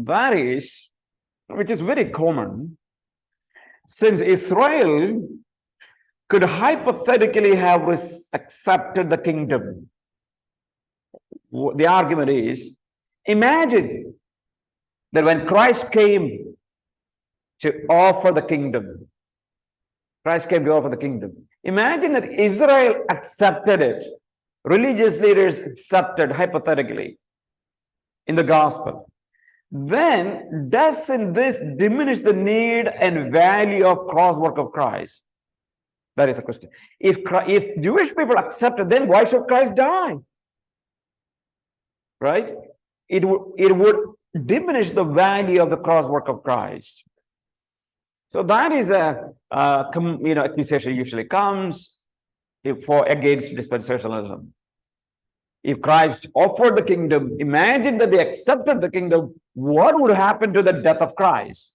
that is, which is very common, since Israel could hypothetically have accepted the kingdom. The argument is, imagine that when Christ came to offer the kingdom, imagine that Israel accepted it, religious leaders accepted hypothetically in the gospel. Then doesn't this diminish the need and value of cross work of Christ? That is a question. If Jewish people accept it, then why should Christ die? Right? It would diminish the value of the cross work of Christ. So that is accusation usually comes against dispensationalism. If Christ offered the kingdom, imagine that they accepted the kingdom, what would happen to the death of Christ?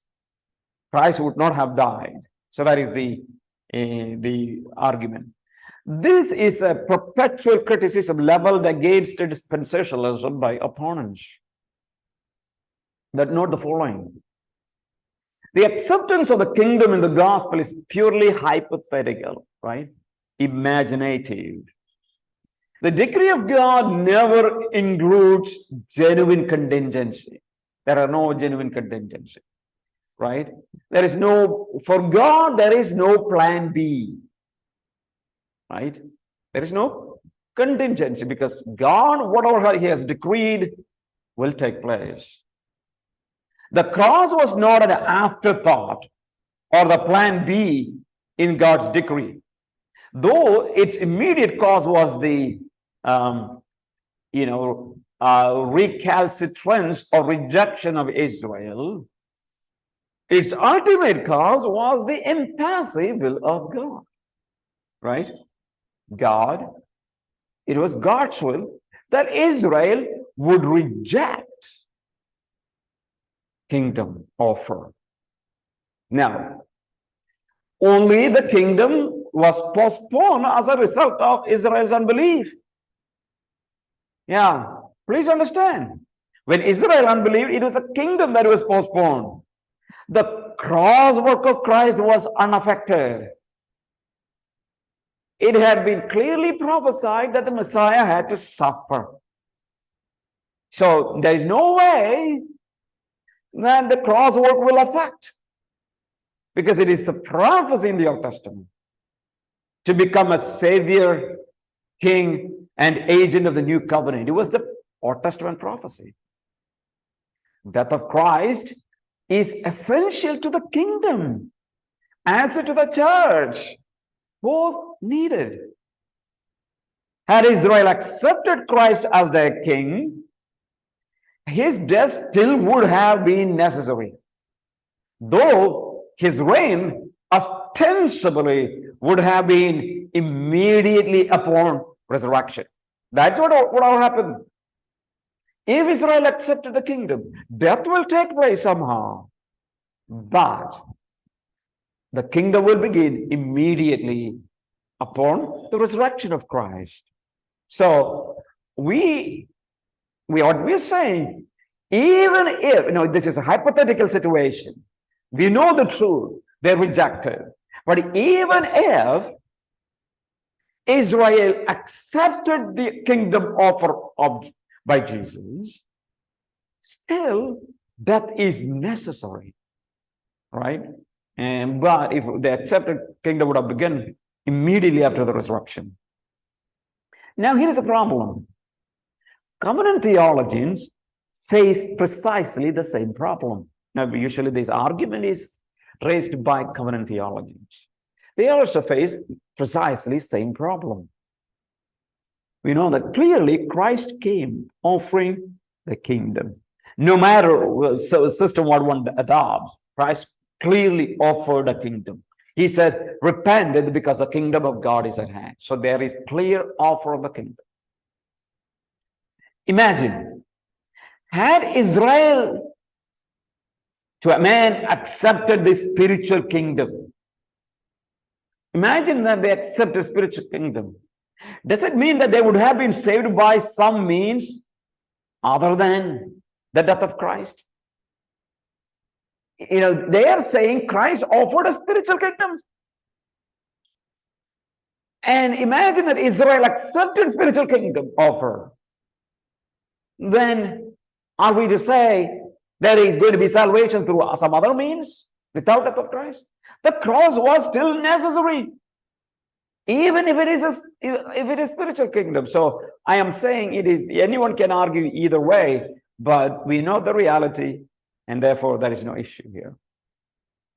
Christ would not have died. So that is the argument. This is a perpetual criticism leveled against dispensationalism by opponents. But note the following. The acceptance of the kingdom in the gospel is purely hypothetical, right? Imaginative. The decree of God never includes genuine contingency. There are no genuine contingency, right? For God, there is no plan B, right? There is no contingency because God, whatever he has decreed, will take place. The cross was not an afterthought or the plan B in God's decree. Though its immediate cause was the recalcitrance or rejection of Israel, its ultimate cause was the impassive will of God, right? It was God's will that Israel would reject kingdom offer. Now, only the kingdom was postponed as a result of Israel's unbelief. Yeah, please understand. When Israel unbelieved, it was a kingdom that was postponed. The cross work of Christ was unaffected. It had been clearly prophesied that the Messiah had to suffer. So there is no way that the cross work will affect, because it is a prophecy in the Old Testament to become a savior, king, and agent of the new covenant. It was the Old Testament prophecy. Death of Christ is essential to the kingdom, answer to the church, both needed. Had Israel accepted Christ as their king, his death still would have been necessary, though his reign ostensibly would have been immediately upon resurrection. That's what will happen. If Israel accepted the kingdom, death will take place somehow, but the kingdom will begin immediately upon the resurrection of Christ. So what we're saying, even if, this is a hypothetical situation, we know the truth, they're rejected. But even if Israel accepted the kingdom offer by Jesus, still death is necessary, right? But if the accepted kingdom would have begun immediately after the resurrection. Now here is a problem. Covenant theologians face precisely the same problem. Now, usually this argument is raised by covenant theologians. They also face precisely the same problem. We know that clearly Christ came offering the kingdom. No matter the system what one adopts, Christ clearly offered a kingdom. He said, repent because the kingdom of God is at hand. So there is clear offer of the kingdom. Imagine, had Israel to a man accepted the spiritual kingdom. Imagine that they accept a spiritual kingdom. Does it mean that they would have been saved by some means other than the death of Christ? They are saying Christ offered a spiritual kingdom. And imagine that Israel accepted spiritual kingdom offer. Then are we to say there is going to be salvation through some other means without death of Christ? The cross was still necessary, even if it is spiritual kingdom. So I am saying anyone can argue either way, but we know the reality, and therefore there is no issue here.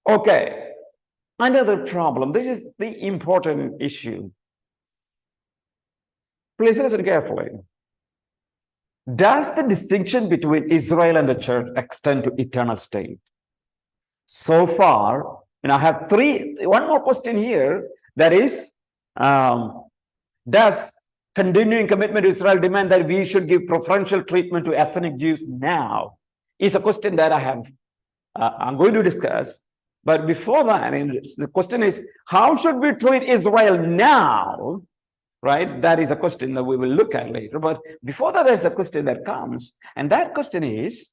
Okay, another problem. This is the important issue. Please listen carefully. Does the distinction between Israel and the church extend to eternal state? So far, I have one more question here. That is, does continuing commitment to Israel demand that we should give preferential treatment to ethnic Jews now? Is a question that I'm going to discuss. But before that, the question is, how should we treat Israel now? Right? That is a question that we will look at later. But before that, there's a question that comes. And that question is,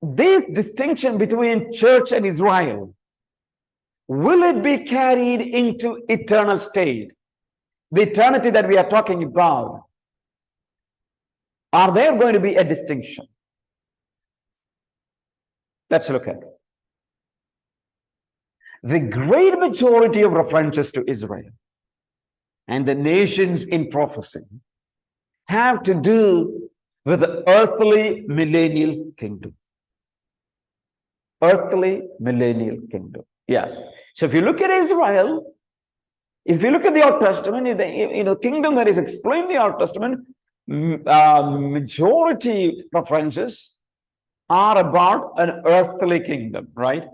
this distinction between church and Israel, will it be carried into eternal state? The eternity that we are talking about, are there going to be a distinction? Let's look at it. The great majority of references to Israel and the nations in prophecy have to do with the earthly millennial kingdom. Earthly millennial kingdom. Yes. So if you look at Israel, if you look at the Old Testament, the kingdom that is explained in the Old Testament, majority references are about an earthly kingdom, right?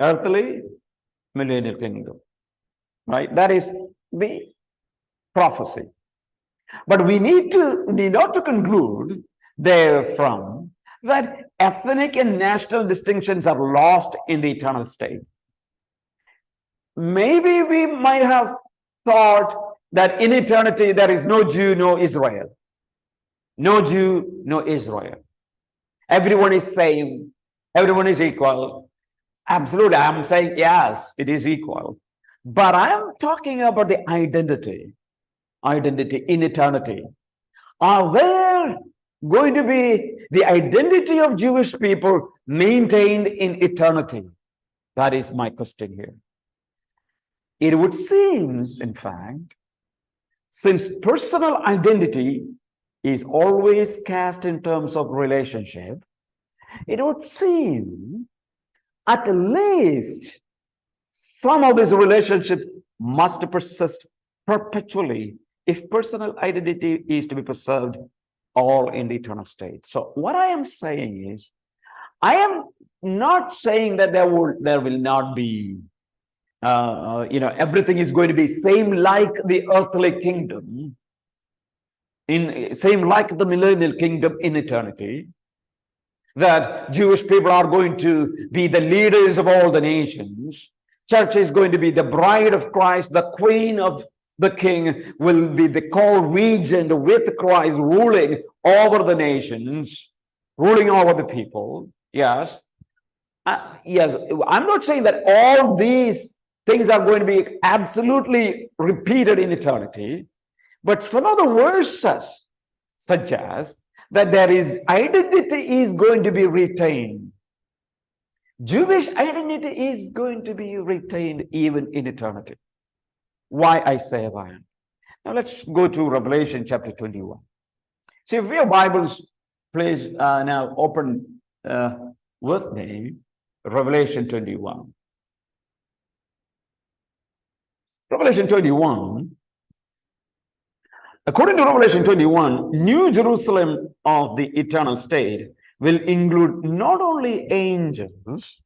Earthly millennial kingdom, right? That is the prophecy. But we need not to conclude therefrom that ethnic and national distinctions are lost in the eternal state. Maybe we might have thought that in eternity there is no Jew, no Israel. No Jew, no Israel. Everyone is same. Everyone is equal. Absolutely, I'm saying yes, it is equal. But I am talking about the identity in eternity. Are there going to be the identity of Jewish people maintained in eternity? That is my question here. It would seem, in fact, since personal identity is always cast in terms of relationship, it would seem at least some of this relationship must persist perpetually if personal identity is to be preserved all in the eternal state. So what I am saying is, I am not saying that there will not be, everything is going to be same like the earthly kingdom, same like the millennial kingdom in eternity, that Jewish people are going to be the leaders of all the nations. Church is going to be the bride of Christ, the queen of the king, will be the co-regent with Christ, ruling over the nations, ruling over the people. Yes. Yes, I'm not saying that all these things are going to be absolutely repeated in eternity, but some of the verses suggest that there is identity is going to be retained. Jewish identity is going to be retained even in eternity. Why I say that? Now let's go to Revelation chapter 21. See, if your Bibles, please now open with me, Revelation 21. Revelation 21. According to Revelation 21, New Jerusalem of the eternal state will include not only angels,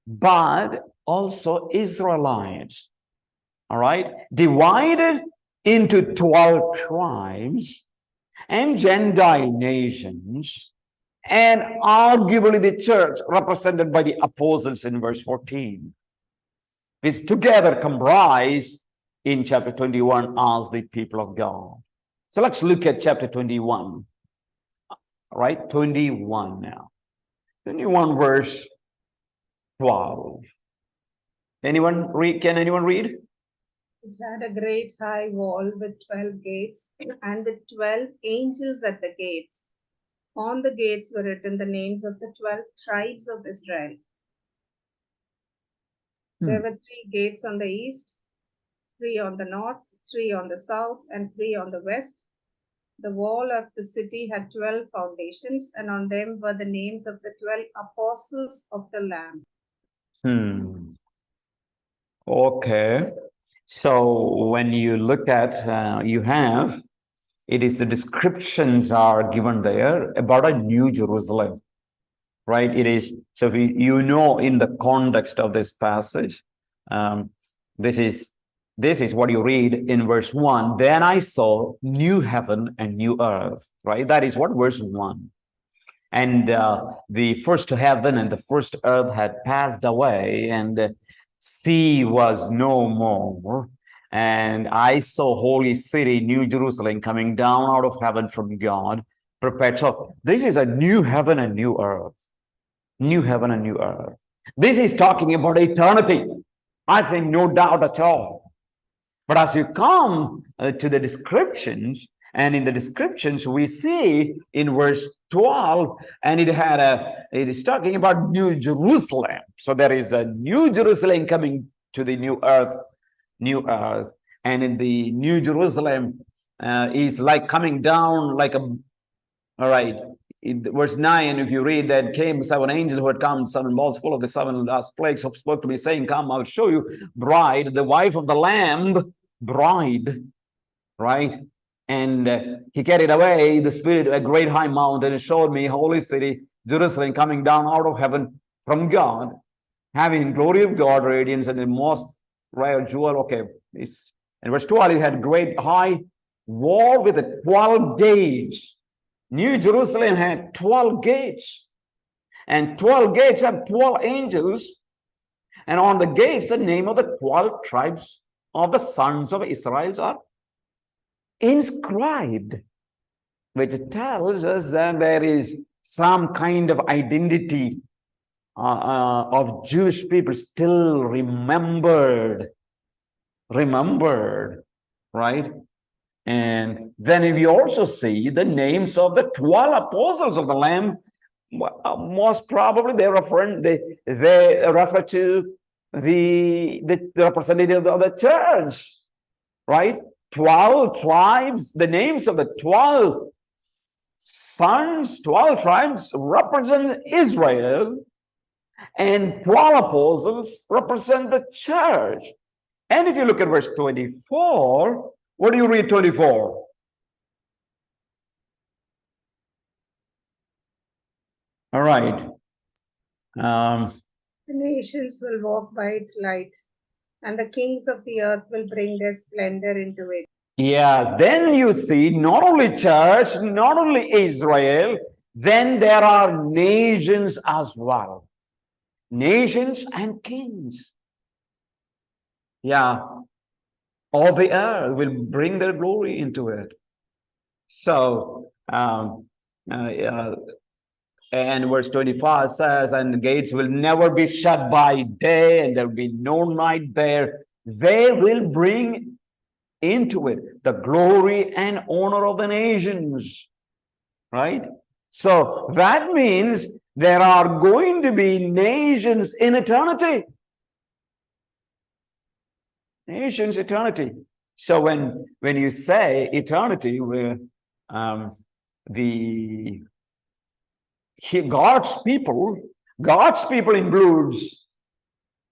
but also Israelites. All right? Divided into 12 tribes and Gentile nations, and arguably the church represented by the apostles in verse 14, which together comprise in chapter 21 as the people of God. So let's look at chapter 21. All right, 21 now. 21 verse 12. Anyone read? Can anyone read? It had a great high wall with 12 gates, and with 12 angels at the gates. On the gates were written the names of the 12 tribes of Israel. There were 3 gates on the east, 3 on the north, 3 on the south, and 3 on the west. The wall of the city had 12 foundations, and on them were the names of the 12 apostles of the Lamb. Okay. So when you look at, it is the descriptions are given there about a new Jerusalem, right? It is, so if you know in the context of this passage, this is what you read in verse 1. Then I saw new heaven and new earth, right? That is what verse 1. And the first heaven and the first earth had passed away, and sea was no more. And I saw holy city, New Jerusalem, coming down out of heaven from God, prepared. So this is a new heaven and new earth. New heaven and new earth. This is talking about eternity. I think no doubt at all. But as you come to the descriptions, and in the descriptions we see in verse 12, and it is talking about New Jerusalem. So there is a New Jerusalem coming to the new earth, and in the New Jerusalem is like coming down like a, all right, in verse 9, if you read that, came 7 angels who had come, 7 balls full of the 7 last plagues, who spoke to me, saying, come, I'll show you bride, the wife of the Lamb, bride, right? And he carried away the Spirit to a great high mountain and showed me holy city, Jerusalem, coming down out of heaven from God, having glory of God, radiance, and the most rare jewel. Okay, in verse 12, it had great high wall with 12 gates. New Jerusalem had 12 gates, and 12 gates have 12 angels, and on the gates the name of the 12 tribes of the sons of Israel are inscribed, which tells us that there is some kind of identity of Jewish people still remembered, right? And then we also see the names of the 12 apostles of the Lamb. Most probably they refer to the representative of the church, right? 12 tribes, the names of the 12 sons, 12 tribes represent Israel, and 12 apostles represent the church. And if you look at verse 24, what do you read 24? All right. The nations will walk by its light, and the kings of the earth will bring their splendor into it. Yes, then you see not only church, not only Israel, then there are nations as well. Nations and kings. Yeah, all the earth will bring their glory into it. So, and verse 25 says, and the gates will never be shut by day, and there will be no night there. They will bring into it the glory and honor of the nations, right? So that means there are going to be nations in eternity. Nations, eternity. So when you say eternity, God's people includes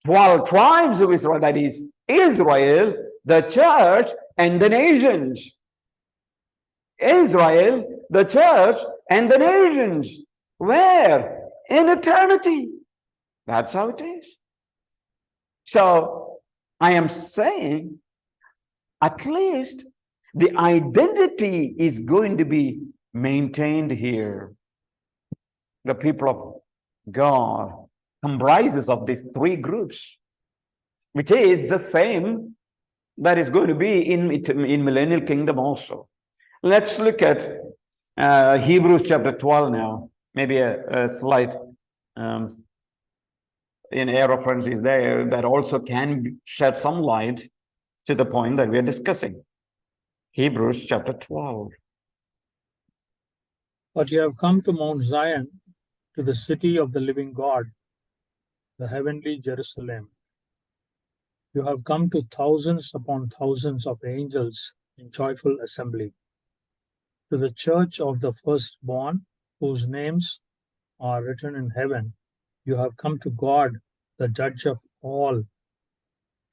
12 tribes of Israel, that is Israel, the church, and the nations. Israel, the church, and the nations. Where? In eternity. That's how it is. So I am saying at least the identity is going to be maintained here. The people of God comprises of these 3 groups, which is the same that is going to be in millennial kingdom also. Let's look at Hebrews chapter 12 now, maybe a slight an reference is there that also can shed some light to the point that we are discussing. Hebrews chapter 12. But you have come to Mount Zion, to the city of the living God, the heavenly Jerusalem. You have come to thousands upon thousands of angels in joyful assembly, to the church of the firstborn, whose names are written in heaven. You have come to God, the judge of all,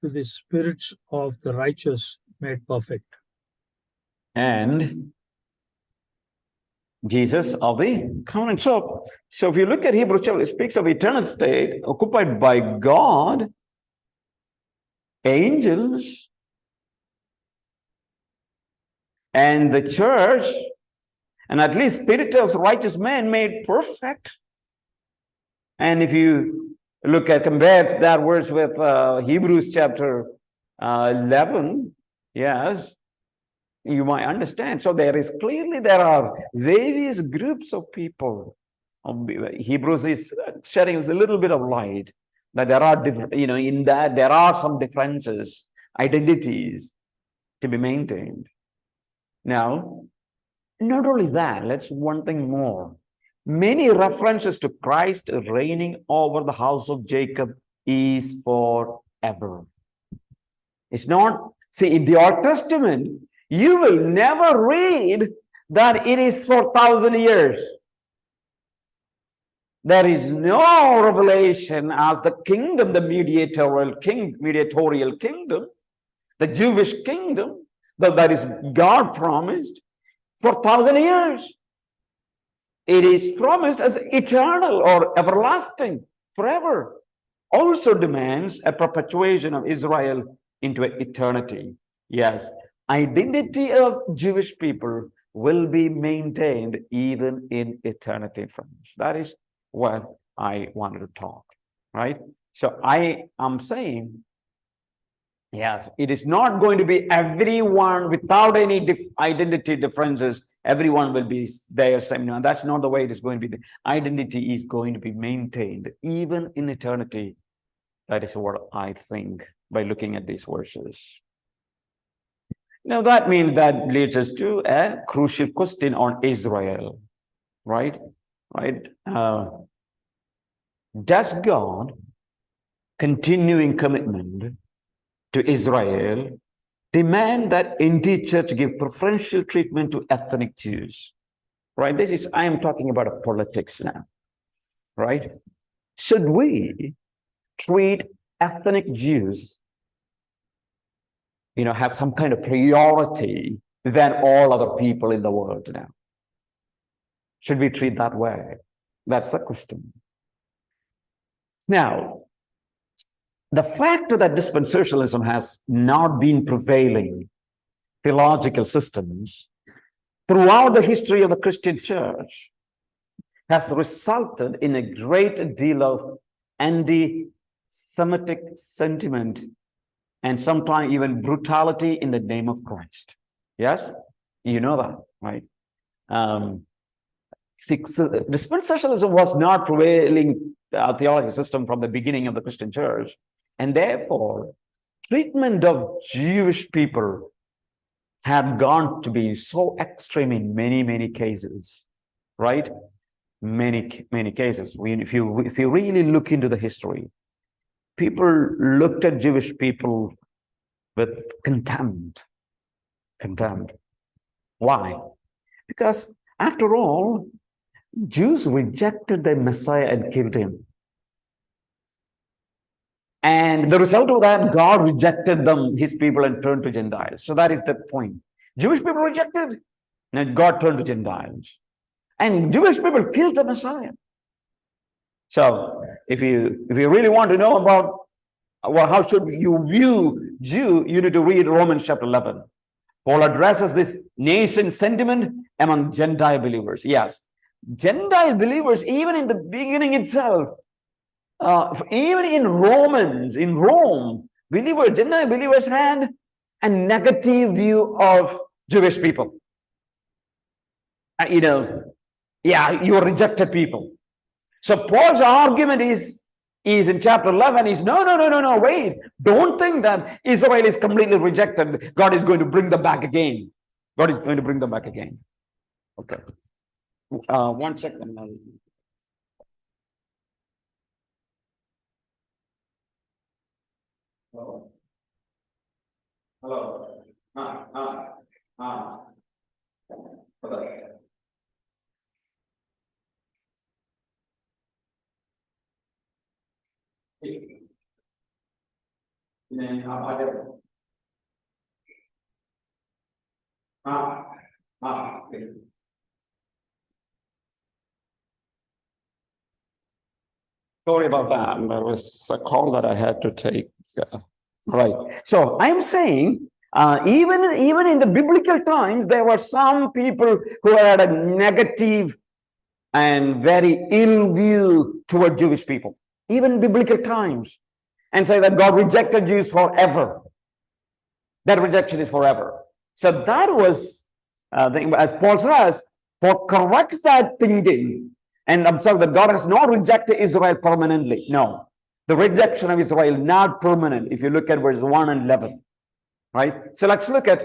to the spirits of the righteous made perfect. And Jesus of the covenant. So if you look at Hebrews chapter, it speaks of eternal state occupied by God, angels, and the church, and at least spirit of righteous men made perfect. And if you compare that verse with Hebrews chapter 11, yes, you might understand. So there are various groups of people. Hebrews is shedding us a little bit of light that there are, in that there are some differences, identities to be maintained. Now, not only that, let's one thing more. Many references to Christ reigning over the house of Jacob is forever. It's not, see, in the Old Testament, you will never read that it is for 1,000 years. There is no revelation as the kingdom, the mediatorial kingdom, the Jewish kingdom, that is God promised for 1,000 years. It is promised as eternal or everlasting, forever. Also demands a perpetuation of Israel into eternity. Yes, identity of Jewish people will be maintained even in eternity, friends. That is what I wanted to talk, right? So I am saying, yes, it is not going to be everyone without any identity differences. Everyone will be there same. No, that's not the way it is going to be. The identity is going to be maintained even in eternity. That is what I think by looking at these verses. Now that means that leads us to a crucial question on Israel, right? Does God continuing commitment to Israel demand that NT Church give preferential treatment to ethnic Jews? Right? I am talking about politics now, right? Should we treat ethnic Jews, have some kind of priority than all other people in the world now? Should we treat that way? That's the question. Now, the fact that dispensationalism has not been prevailing theological systems throughout the history of the Christian church has resulted in a great deal of anti-Semitic sentiment and sometimes even brutality in the name of Christ. Yes, you know that, right? Dispensationalism was not prevailing theology system from the beginning of the Christian church, and therefore treatment of Jewish people had gone to be so extreme in many cases, right? Many cases. If you really look into the history, people looked at Jewish people with contempt. Why? Because after all, Jews rejected their Messiah and killed him. And the result of that, God rejected them, his people, and turned to Gentiles. So that is the point. Jewish people rejected, and God turned to Gentiles. And Jewish people killed the Messiah. So if you really want to know about how should you view Jew, you need to read Romans chapter 11. Paul addresses this nascent sentiment among Gentile believers. Yes, Gentile believers, even in the beginning itself, even in Rome, Gentile believers had a negative view of Jewish people. yeah, you are rejected people. So Paul's argument is in chapter 11 is no, wait. Don't think that Israel is completely rejected. God is going to bring them back again. God is going to bring them back again. Okay. 1 second. Hello. Hello. Okay. Sorry about that. There was a call that I had to take. Right. So I'm saying, even in the biblical times, there were some people who had a negative and very ill view toward Jewish people, even biblical times, and say that God rejected Jews forever. That rejection is forever. So that was, as Paul says, Paul corrects that thinking and observe that God has not rejected Israel permanently. No, the rejection of Israel not permanent. If you look at verse 1 and 11, right? So let's look at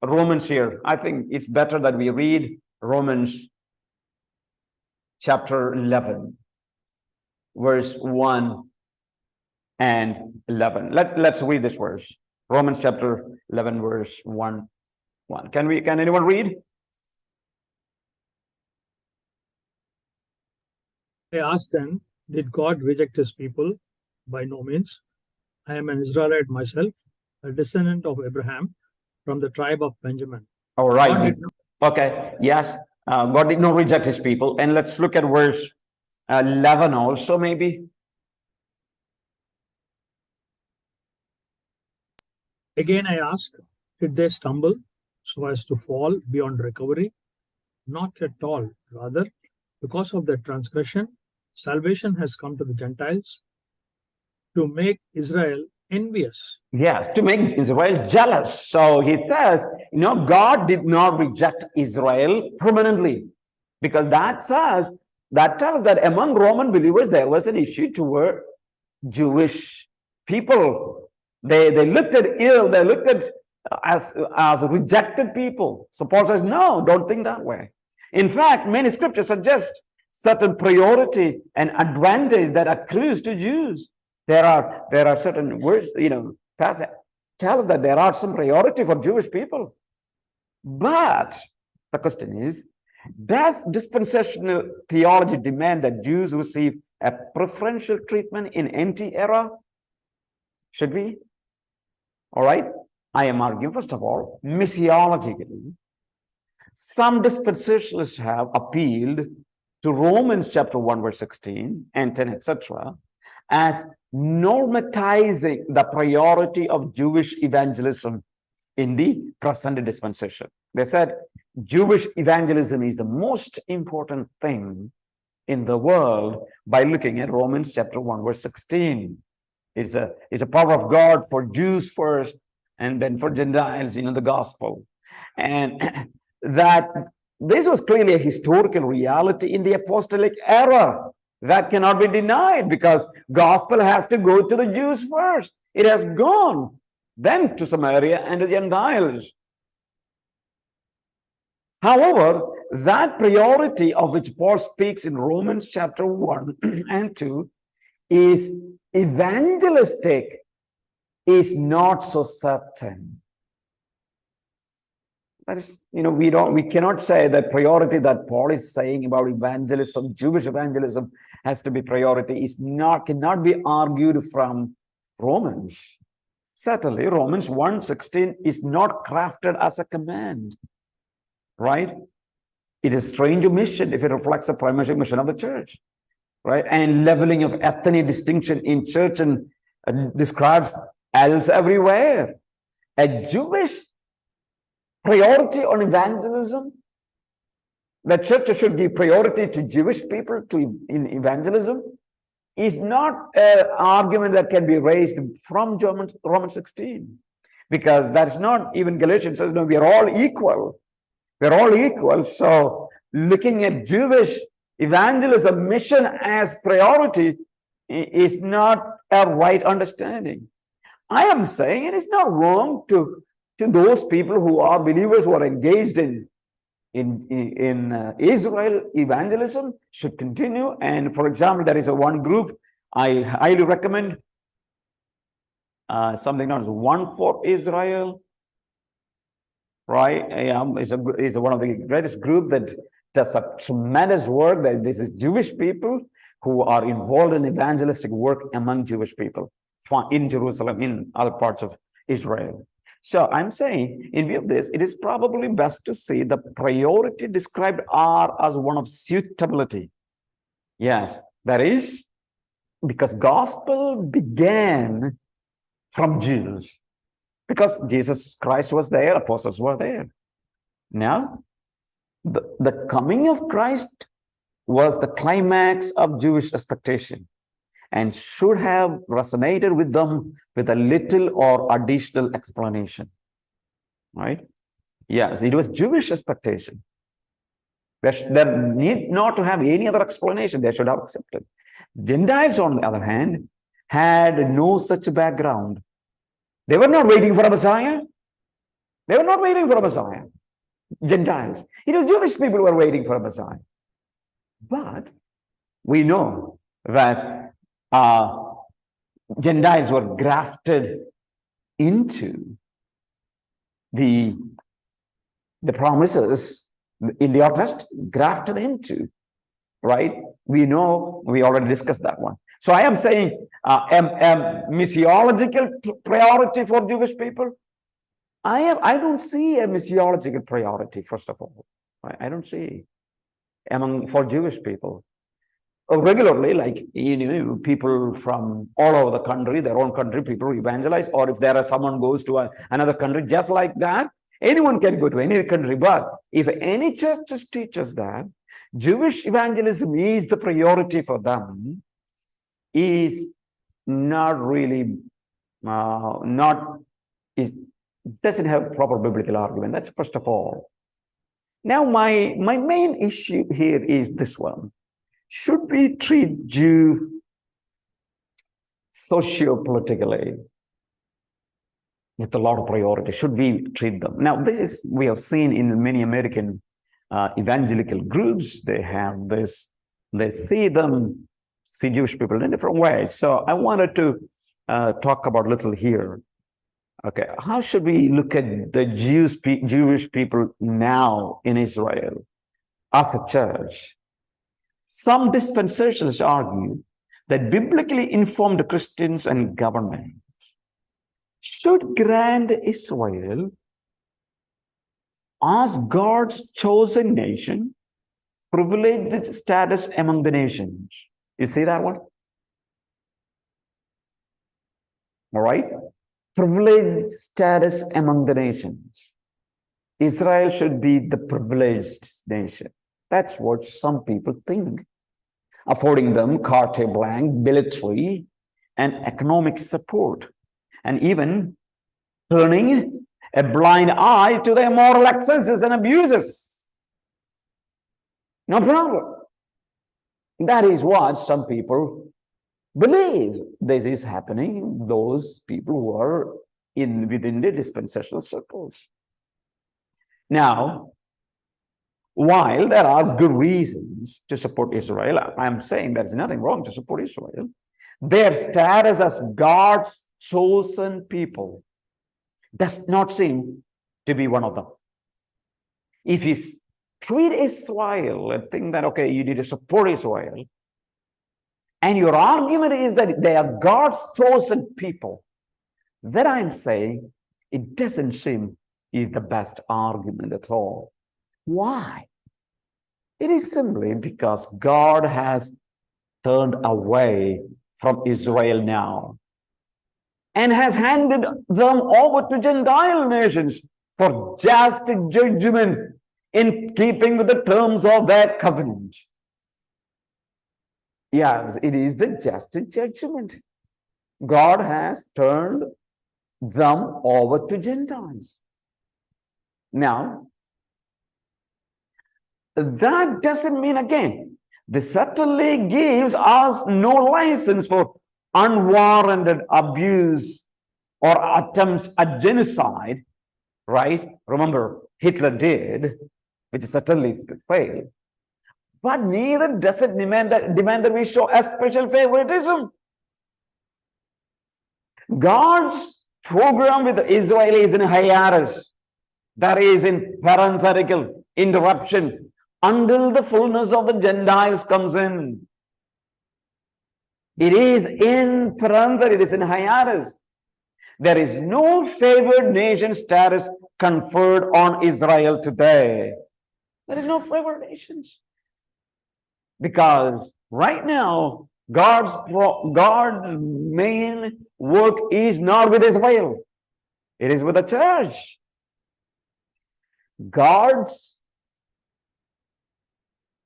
Romans here. I think it's better that we read Romans chapter 11, verse 1 and 11. Let's read this verse. Romans chapter 11, verse 1. Can anyone read? I asked them, did God reject his people? By no means. I am an Israelite myself, a descendant of Abraham from the tribe of Benjamin. All right. Okay. Yes. God did not reject his people. And let's look at verse 11 also, maybe. Again, I ask, did they stumble so as to fall beyond recovery? Not at all. Rather, because of their transgression, salvation has come to the Gentiles to make Israel envious. Yes, to make Israel jealous. So he says, God did not reject Israel permanently, because that tells that among Roman believers there was an issue toward Jewish people. They looked at they looked at as rejected people. So Paul says, no, don't think that way. In fact, many scriptures suggest certain priority and advantage that accrues to Jews. There are certain words, passage tells that there are some priority for Jewish people. But the question is, does dispensational theology demand that Jews receive a preferential treatment in anti-era? Should we? All right. I am arguing, first of all, missiologically, some dispensationalists have appealed to Romans chapter 1, verse 16 and 10, etc., as normatizing the priority of Jewish evangelism in the present dispensation. They said Jewish evangelism is the most important thing in the world by looking at Romans chapter 1, verse 16. It's a power of God for Jews first, and then for Gentiles, the gospel. And that this was clearly a historical reality in the apostolic era that cannot be denied, because gospel has to go to the Jews first. It has gone then to Samaria and the Gentiles. However, that priority of which Paul speaks in Romans chapter 1 and 2 is evangelistic, is not so certain. That is, we cannot say that priority that Paul is saying about evangelism, Jewish evangelism, has to be priority. Cannot be argued from Romans. Certainly, Romans 1:16 is not crafted as a command, right? It is strange omission if it reflects the primary mission of the church, right? And leveling of ethnic distinction in church and describes else everywhere. A Jewish priority on evangelism, the church should give priority to Jewish people in evangelism, is not an argument that can be raised from Romans 16, because that's not, even Galatians says, no, we are all equal. We're all equal. So looking at Jewish evangelism mission as priority is not a right understanding. I am saying it is not wrong to those people who are believers who are engaged in Israel evangelism should continue. And for example, there is a one group I highly recommend, something known as One for Israel, right? It's one of the greatest group that does a tremendous work. That this is Jewish people who are involved in evangelistic work among Jewish people in Jerusalem, in other parts of Israel. So I'm saying, in view of this, it is probably best to see the priority described are as one of suitability. Yes, that is because gospel began from Jews, because Jesus Christ was there, apostles were there. Now, the coming of Christ was the climax of Jewish expectation and should have resonated with them with a little or additional explanation, right? Yes, it was Jewish expectation. There need not to have any other explanation. They should have accepted. Gentiles, on the other hand, had no such background. They were not waiting for a Messiah. They were not waiting for a Messiah. Gentiles. It was Jewish people who were waiting for a Messiah. But we know that Gentiles were grafted into the promises in the Old Testament, grafted into, right? We know, we already discussed that one. So I am saying a missiological priority for Jewish people. I don't see a missiological priority, first of all. I don't see for Jewish people. Regularly, like, people from all over the country, their own country, people evangelize, or if there are someone goes to another country just like that, anyone can go to any country. But if any church teaches that Jewish evangelism is the priority for them, is not really, doesn't have proper biblical argument. That's first of all. Now, my main issue here is this one. Should we treat Jew socio-politically with a lot of priority? Should we treat them? Now, this is, we have seen in many American evangelical groups, they have this, they see Jewish people in different ways. So I wanted to talk about a little here. Okay, how should we look at the Jewish people now in Israel as a church? Some dispensationalists argue that biblically informed Christians and governments should grant Israel as God's chosen nation privileged status among the nations. You see that one? All right? Privileged status among the nations. Israel should be the privileged nation. That's what some people think, affording them carte blanche, military, and economic support, and even turning a blind eye to their moral excesses and abuses. No problem. That is what some people believe. This is happening, those people who are within the dispensational circles. Now, while there are good reasons to support Israel, I'm saying there's nothing wrong to support Israel. Their status as God's chosen people does not seem to be one of them. If you treat Israel and think that, okay, you need to support Israel, and your argument is that they are God's chosen people, then I'm saying it doesn't seem is the best argument at all. Why? It is simply because God has turned away from Israel now and has handed them over to Gentile nations for just judgment in keeping with the terms of their covenant. Yes, it is the just judgment. God has turned them over to Gentiles. Now, that doesn't mean, again, this certainly gives us no license for unwarranted abuse or attempts at genocide, right? Remember, Hitler did, which certainly failed. But neither does it demand that we show a special favoritism. God's program with Israel is in hiatus. That is in parenthetical interruption until the fullness of the Gentiles comes in. It is in parenthetical, it is in hiatus. There is no favored nation status conferred on Israel today. There is no favored nations. Because right now, God's main work is not with Israel. It is with the church. God's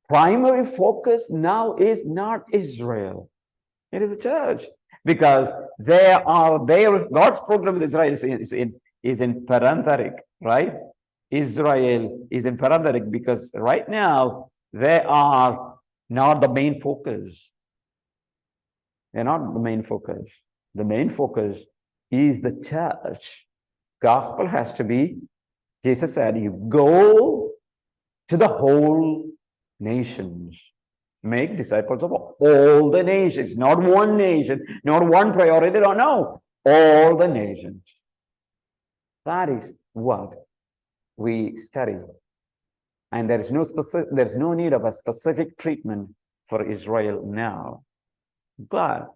primary focus now is not Israel. It is the church. Because God's program with Israel is in parenthetic, right? Israel is in parenthetic because right now they are not the main focus. They're not the main focus. The main focus is the church. Gospel has to be, Jesus said, you go to the whole nations. Make disciples of all the nations, not one nation, not one priority, no, all the nations. That is what we study. And there is no need of a specific treatment for Israel now. But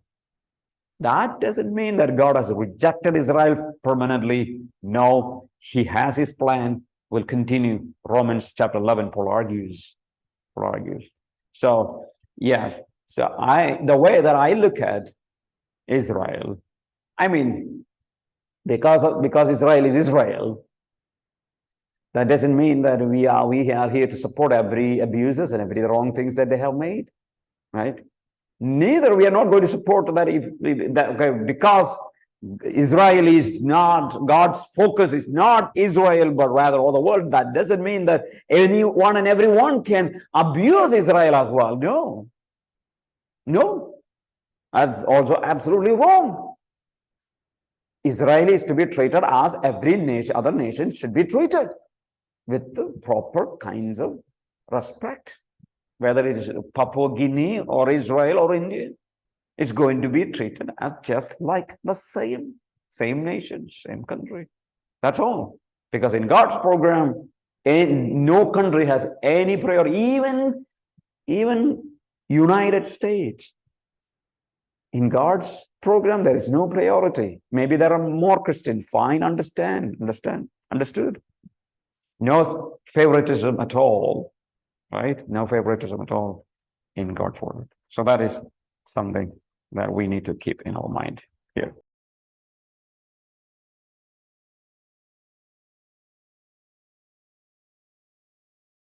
that doesn't mean that God has rejected Israel permanently. No, he has his plan, will continue. Romans chapter 11, Paul argues. So, yes, the way that I look at Israel, I mean, because Israel is Israel, that doesn't mean that we are here to support every abuses and every wrong things that they have made, right? Neither we are not going to support that because Israel is not, God's focus is not Israel, but rather all the world. That doesn't mean that anyone and everyone can abuse Israel as well. No, that's also absolutely wrong. Israel is to be treated as every nation, other nation should be treated with the proper kinds of respect. Whether it is Papua Guinea or Israel or India, it's going to be treated as just like the same nation, same country. That's all. Because in God's program, no country has any priority, even United States. In God's program, there is no priority. Maybe there are more Christians. Fine, understood. No favoritism at all, right? No favoritism at all in God's word. So that is something that we need to keep in our mind here.